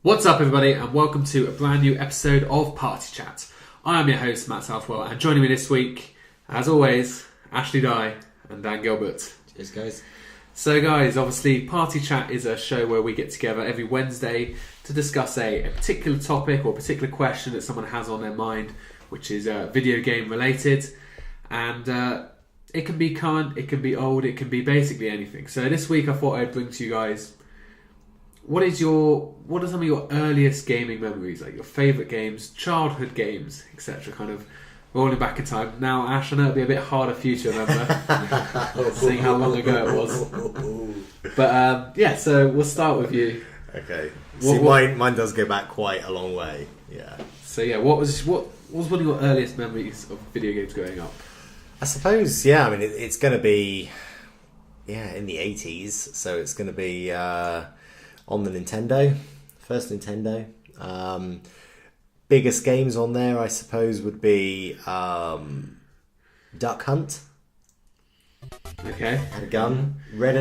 What's up, everybody, and welcome to a brand new episode of Party Chat. I am your host, Matt Southwell, and joining me this week, as always, Ashley Dye and Dan Gilbert. Cheers, guys. So, guys, obviously, Party Chat is a show where we get together every Wednesday to discuss a particular topic or a particular question that someone has on their mind, which is video game related. And it can be current, it can be old, it can be basically anything. So this week I thought I'd bring to you guys, what are some of your earliest gaming memories, like your favourite games, childhood games, etc. Kind of rolling back in time. Now, Ash, I know it'll be a bit harder for you to remember, seeing how long ago it was. But yeah, so we'll start with you. Okay. Mine does go back quite a long way. Yeah. So yeah, what was one of your earliest memories of video games growing up? I suppose, yeah. I mean, it's going to be, in the 80s. So it's going to be on the Nintendo, first Nintendo. Biggest games on there, I suppose, would be Duck Hunt. Okay. Had a gun, a red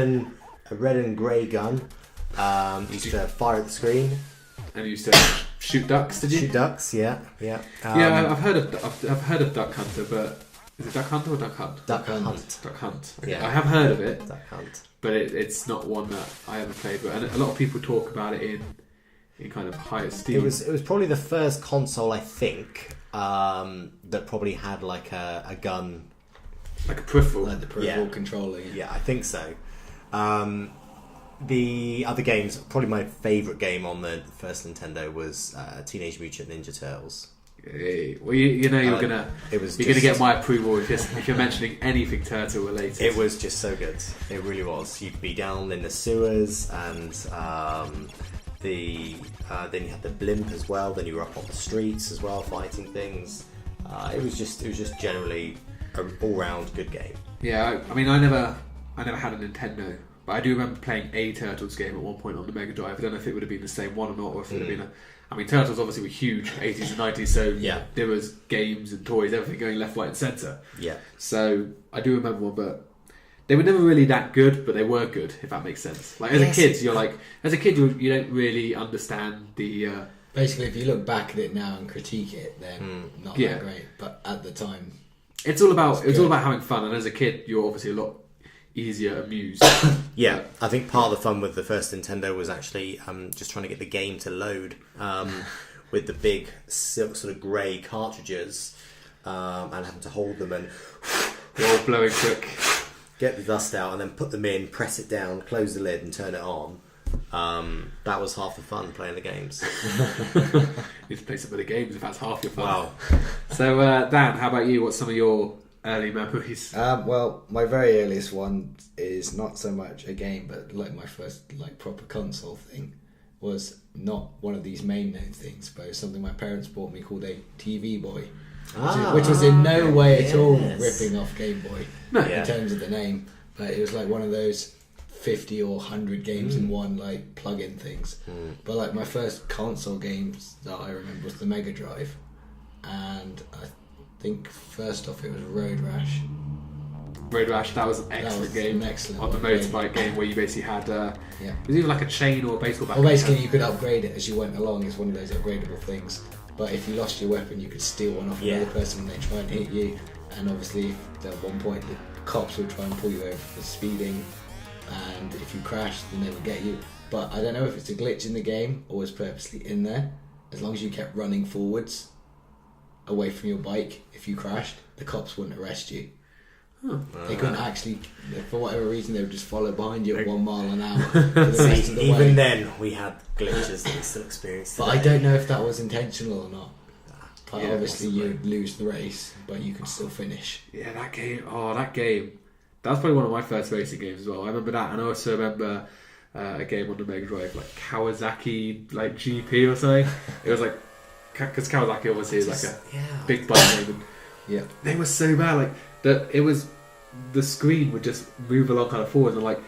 and grey gun. Used to fire at the screen. And you used to shoot ducks, did you? Shoot ducks, yeah. I've heard of Duck Hunter, but is it Duck Hunter or Duck Hunt? Duck Hunt. Duck Hunt. Okay. Yeah. I have heard of it. Duck Hunt. But it's not one that I ever played with. And a lot of people talk about it in kind of high esteem. It was probably the first console, I think, that probably had like a gun. Like a peripheral. Like the peripheral controller. Yeah, I think so. The other games, probably my favourite game on the first Nintendo was Teenage Mutant Ninja Turtles. Well, you know you're gonna get my approval if you're mentioning anything turtle related. It was just so good. It really was. You'd be down in the sewers, and then you had the blimp as well. Then you were up on the streets as well, fighting things. It was just generally an all-round good game. Yeah, I mean, I never had a Nintendo, but I do remember playing a Turtles game at one point on the Mega Drive. I don't know if it would have been the same one or not, or if it would have been I mean, Turtles obviously were huge, 80s and 90s, so yeah. There was games and toys, everything going left, right and centre. Yeah. So, I do remember one, but they were never really that good, but they were good, if that makes sense. Like, as a kid, you don't really understand the... Basically, if you look back at it now and critique it, then not that great, but at the time... It was all about having fun, and as a kid, you're obviously a lot easier amused. Yeah, I think part of the fun with the first Nintendo was actually just trying to get the game to load with the big sort of grey cartridges and having to hold them and all blowing quick, get the dust out and then put them in, press it down, close the lid and turn it on. That was half the fun, playing the games. You need to play some of the games if that's half your fun. Wow. So Dan, how about you? What's some of your early memories? Well, my very earliest one is not so much a game, but like my first proper console thing was not one of these main known things, but it was something my parents bought me called a TV Boy, which was in no way at all ripping off Game Boy in terms of the name, but it was like one of those 50 or 100 games in one, like plug-in things. But like my first console games that I remember was the Mega Drive, and I think first off it was Road Rash. That was an excellent game. On the motorbike game where you basically had it was either like a chain or a baseball bat. Well, basically you could upgrade it as you went along. It's one of those upgradable things. But if you lost your weapon, you could steal one off another person when they try and hit you. And obviously at one point the cops would try and pull you over for speeding, and if you crashed then they would get you. But I don't know if it's a glitch in the game or was purposely in there. As long as you kept running forwards away from your bike, if you crashed, the cops wouldn't arrest you. They couldn't actually, for whatever reason, they would just follow behind you at 1 mile an hour for the rest of the even way. then we had glitches that we still experienced today. But I don't know if that was intentional or not. But obviously possibly. you'd lose the race, but you could still finish. Yeah, that game. That was probably one of my first racing games as well. I remember that, and I also remember a game on the Mega Drive, like Kawasaki, like GP or something. It was like, because Kawasaki obviously is like a big bike name. Yeah, they were so bad. Like the screen would just move along kind of forwards, and like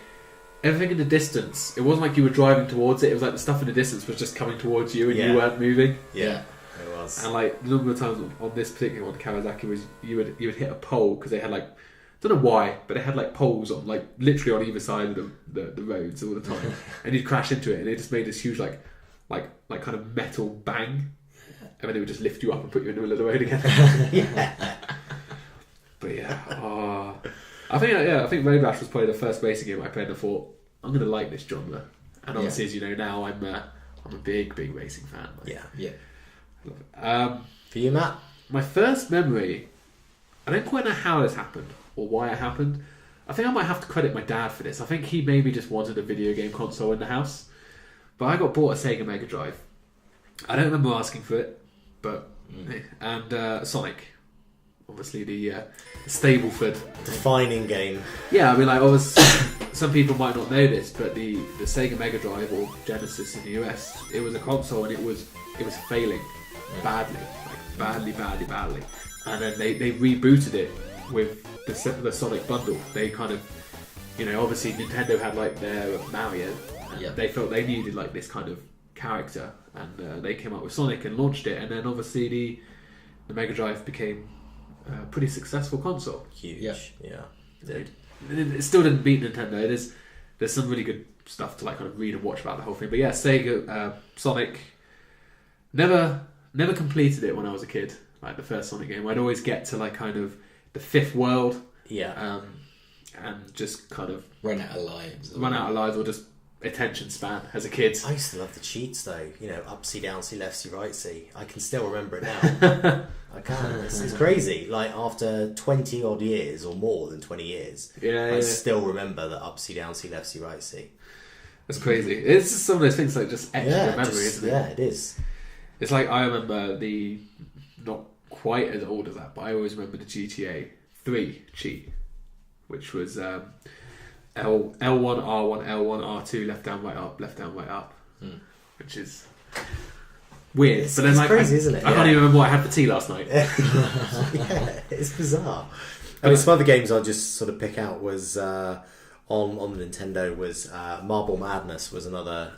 everything in the distance. It wasn't like you were driving towards it. It was like the stuff in the distance was just coming towards you, and you weren't moving. Yeah. It was. And like the number of times on this particular one, Kawasaki, was you would hit a pole because they had like, I don't know why, but they had like poles on, like literally on either side of the roads all the time, and you'd crash into it, and it just made this huge like like kind of metal bang, and then it would just lift you up and put you in the middle of the road again. Yeah. But yeah, I think Road Rash was probably the first racing game I played and I thought, I'm going to like this genre. And obviously, as you know now, I'm a big racing fan. Like, Yeah. I love it. For you, Matt? My first memory, I don't quite know how this happened or why it happened. I think I might have to credit my dad for this. I think he maybe just wanted a video game console in the house. But I got bought a Sega Mega Drive. I don't remember asking for it, but... And Sonic. Obviously the Stableford Defining game. Yeah, I mean, like, some people might not know this, but the Sega Mega Drive or Genesis in the US, it was a console and it was failing badly, like badly. And then they rebooted it with the Sonic bundle. They kind of, obviously Nintendo had like their Mario, and they felt they needed like this kind of character, and they came up with Sonic and launched it, and then obviously the Mega Drive became a pretty successful console. Huge. Yeah. It still didn't beat Nintendo. There's some really good stuff to like kind of read and watch about the whole thing. But yeah, Sega, Sonic, never completed it when I was a kid. Like the first Sonic game, I'd always get to like kind of the fifth world. Yeah. And just kind of run out of lives or just attention span as a kid. I used to love the cheats though. Upsy, downsy, leftsy, rightsy. I can still remember it now. I can. It's crazy. Like after 20 odd years or more than 20 years, I still remember the upsy, downsy, leftsy, rightsy. That's crazy. It's just some of those things like just extra memory, isn't it? Yeah, it is. It's like I remember not quite as old as that, but I always remember the GTA 3 cheat, which was L1, R1, L1, R2, left down, right up, which is weird. But then, it's crazy, isn't it? I can't even remember what I had for tea last night. Yeah, it's bizarre. I mean, some other games I'll just sort of pick out was on the Nintendo was Marble Madness was another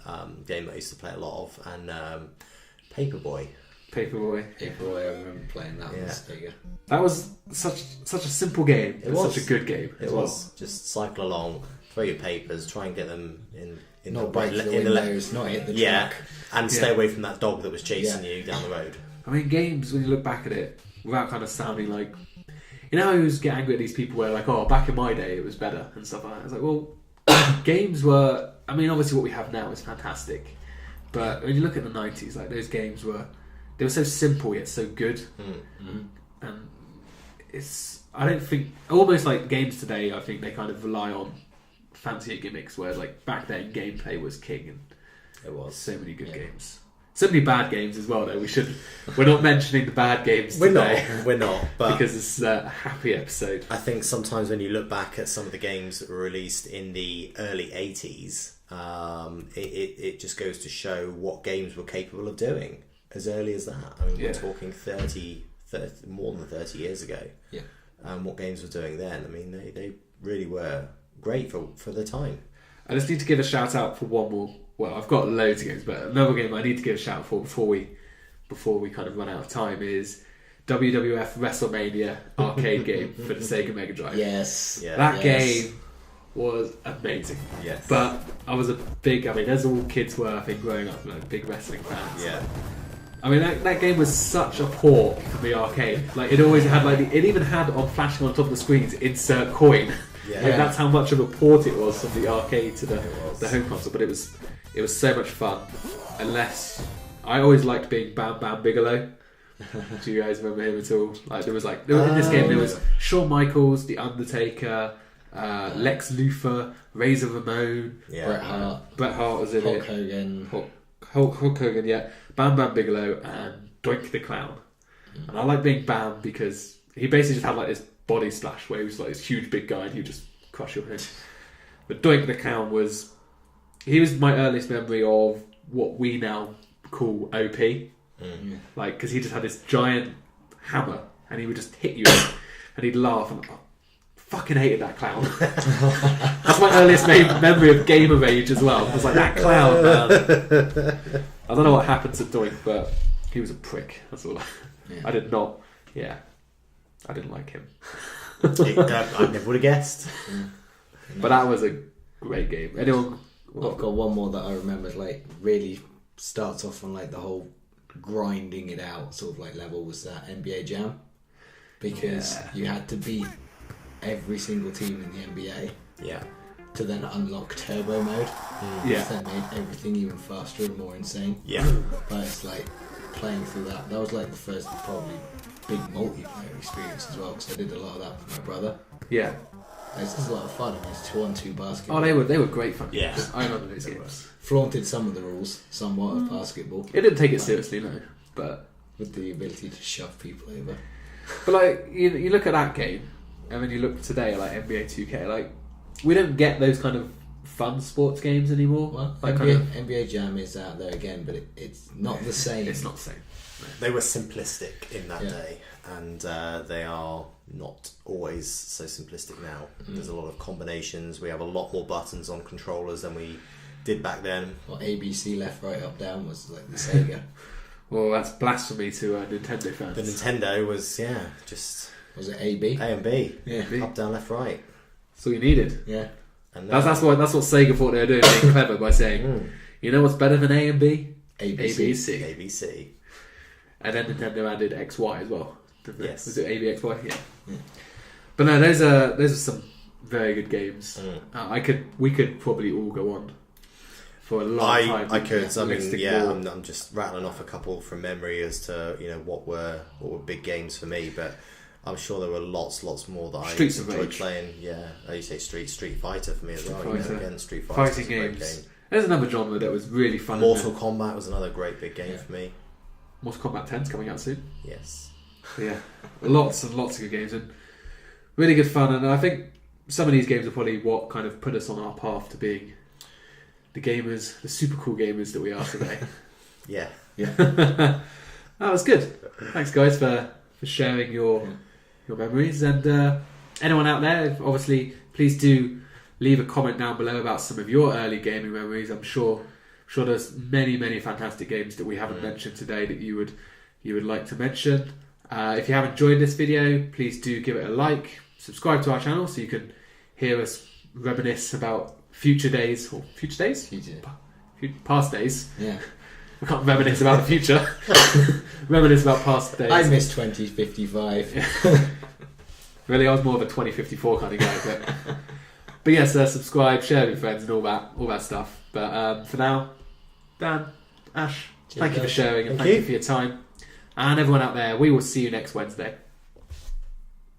game that I used to play a lot of, and Paperboy. Paperboy, I remember playing that on Sega. That was such a simple game. It was such a good game. It was just cycle along, throw your papers, try and get them in not break the windows, not hit the truck, and stay away from that dog that was chasing you down the road. I mean, games, when you look back at it, without kind of sounding like, how I always get angry at these people where like, oh, back in my day it was better and stuff like that. It's like, well, games were, I mean, obviously what we have now is fantastic, but when you look at the 90s, like those games were so simple yet so good. And I don't think, almost like games today, I think they kind of rely on fancier gimmicks, whereas like back then gameplay was king, and it was so many good games. So many bad games as well, though. We're not mentioning the bad games today. We're not. But because it's a happy episode. I think sometimes when you look back at some of the games that were released in the early 80s, it just goes to show what games were capable of doing as early as that. I mean, we're talking 30, more than 30 years ago. Yeah. What games were doing then. I mean, they really were great for the time. I just need to give a shout out for one more. Well, I've got loads of games, but another game I need to give a shout out for before we kind of run out of time is WWF WrestleMania arcade game for the Sega Mega Drive. Yes. That game was amazing. Yes. But I was as all kids were, I think, growing up, like big wrestling fans. Yeah. I mean, that game was such a port from the arcade. Like, it always had, it even had on flashing on top of the screens, insert coin. Yeah. Like, that's how much of a port it was from the arcade to the home console. But it was so much fun. Unless, I always liked being Bam Bam Bigelow. Do you guys remember him at all? Like, in this game, there was Shawn Michaels, The Undertaker, Lex Luthor, Razor Ramon, Bret Hart was in Hulk Hogan. Hulk Hogan, yeah. Bam Bam Bigelow and Doink the Clown. And I like being Bam because he basically just had like this body splash where he was like this huge big guy and he would just crush your head. But Doink the Clown was my earliest memory of what we now call OP. Like, because he just had this giant hammer and he would just hit you and he'd laugh and I fucking hated that clown. That's my earliest memory of gamer rage as well. It was like, that clown, man. I don't know what happened to Doink, but he was a prick. That's all. I didn't like him. I never would have guessed. But that was a great game. Anyone? I've got one more that I remembered, like really starts off on like the whole grinding it out sort of like level was that NBA Jam, because you had to beat every single team in the NBA Yeah. to then unlock turbo mode. Yeah. That made everything even faster and more insane. Yeah. But it's like playing through that was like the first probably big multiplayer experience as well, because I did a lot of that with my brother. Yeah. It's just a lot of fun. I mean, it's 2-on-2 basketball. Oh, they were great fun. Yeah. I remember those games. Flaunted some of the rules somewhat of basketball. It didn't take it seriously, no. But With the ability to shove people over. like you look at that game, and then you look today like NBA 2K, like we don't get those kind of fun sports games anymore. Well, like NBA Jam is out there again, but it's not the same. It's not the same. They were simplistic in that Yeah. day, and they are not always so simplistic now. There's a lot of combinations. We have a lot more buttons on controllers than we did back then. Well, ABC left, right, up, down was like the Sega. Well, that's blasphemy to Nintendo fans. The Nintendo was, just Was it AB? A and B. Yeah. Up, down, left, right. That's all you needed. Yeah. And That's what Sega thought they were doing, being clever by saying, you know what's better than A and B? ABC. ABC. ABC. And then Nintendo added XY as well. Didn't they? Yes. Was it ABXY? Yeah. But no, those are some very good games. We could probably all go on for a long time. I could. I mean, listing yeah. more. I'm just rattling off a couple from memory as to what were big games for me, but I'm sure there were lots more that I Streets of enjoyed Rage. playing. Yeah, you say Street Fighter for me as well. Fighter. Again, Street Fighter Fighting was a great games. game. There's another genre that was really fun. Mortal Kombat was another great big game Yeah. for me. Mortal Kombat 10's coming out soon. Yes. So yeah, lots and lots of good games and really good fun. And I think some of these games are probably what kind of put us on our path to being the gamers, the super cool gamers that we are today. Yeah. Yeah, that was good. Thanks, guys, for sharing your memories. And anyone out there, obviously, please do leave a comment down below about some of your early gaming memories. I'm sure there's many fantastic games that we haven't mentioned today that you would like to mention. If you have enjoyed this video, please do give it a like, subscribe to our channel so you can hear us reminisce about future days. Past days. Yeah. We can't reminisce about the future. Reminisce about past days. I miss 2055. Really, I was more of a 2054 kind of guy, but yes, subscribe, share with your friends, and all that stuff. But for now, Dan, Ash, thank you for sharing and thank you for your time, and everyone out there. We will see you next Wednesday.